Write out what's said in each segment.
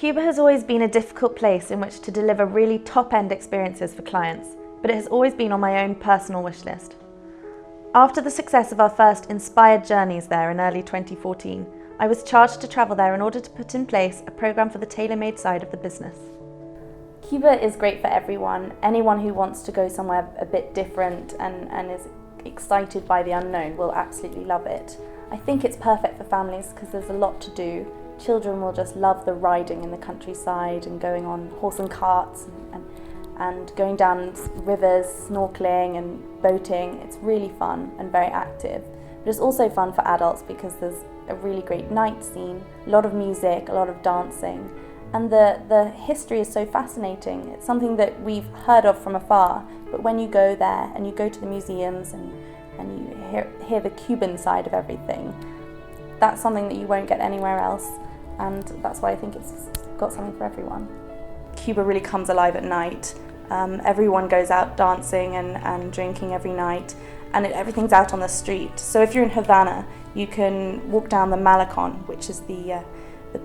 Cuba has always been a difficult place in which to deliver really top-end experiences for clients, but it has always been on my own personal wish list. After the success of our first inspired journeys there in early 2014, I was charged to travel there in order to put in place a programme for the tailor-made side of the business. Cuba is great for everyone. Anyone who wants to go somewhere a bit different and is excited by the unknown will absolutely love it. I think it's perfect for families because there's a lot to do. Children will just love the riding in the countryside and going on horse and carts and going down rivers, snorkeling and boating. It's really fun and very active. But it's also fun for adults because there's a really great night scene, a lot of music, a lot of dancing. And the history is so fascinating. It's something that we've heard of from afar, but when you go there and you go to the museums and you hear the Cuban side of everything, that's something that you won't get anywhere else. And that's why I think it's got something for everyone. Cuba really comes alive at night. Everyone goes out dancing and drinking every night, and everything's out on the street. So if you're in Havana, you can walk down the Malecon, which is the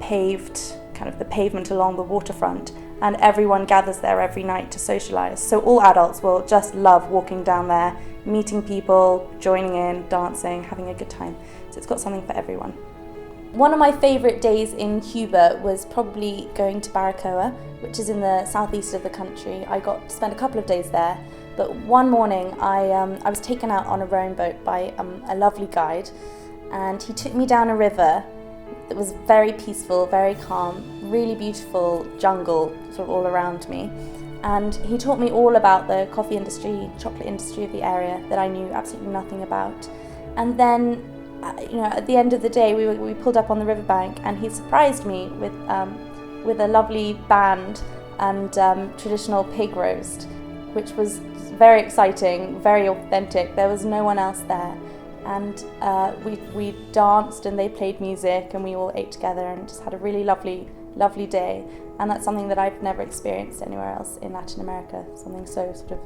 pavement along the waterfront, and everyone gathers there every night to socialise. So all adults will just love walking down there, meeting people, joining in, dancing, having a good time. So it's got something for everyone. One of my favourite days in Cuba was probably going to Baracoa, which is in the southeast of the country. I got to spend a couple of days there, but one morning I was taken out on a rowing boat by a lovely guide, and he took me down a river that was very peaceful, very calm, really beautiful jungle sort of all around me. And he taught me all about the coffee industry, chocolate industry of the area that I knew absolutely nothing about. And then at the end of the day, we pulled up on the riverbank, and he surprised me with a lovely band and traditional pig roast, which was very exciting, very authentic. There was no one else there, and we danced and they played music and we all ate together and just had a really lovely day. And that's something that I've never experienced anywhere else in Latin America. Something so sort of.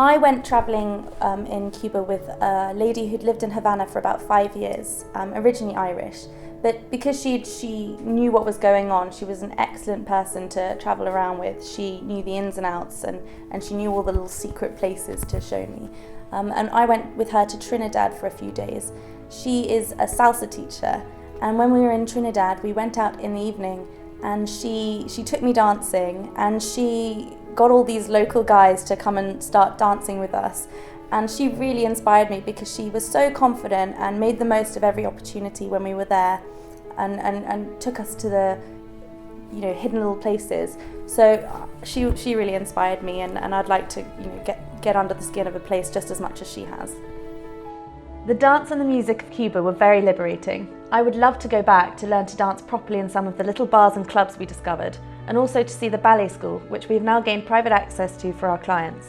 I went travelling in Cuba with a lady who'd lived in Havana for about 5 years, originally Irish, but because she knew what was going on, she was an excellent person to travel around with. She knew the ins and outs, and she knew all the little secret places to show me. And I went with her to Trinidad for a few days. She is a salsa teacher, and when we were in Trinidad, we went out in the evening, and she took me dancing, and she got all these local guys to come and start dancing with us. And she really inspired me because she was so confident and made the most of every opportunity when we were there, and took us to the hidden little places. So she really inspired me, and I'd like to get under the skin of a place just as much as she has. The dance and the music of Cuba were very liberating. I would love to go back to learn to dance properly in some of the little bars and clubs we discovered, and also to see the ballet school, which we have now gained private access to for our clients.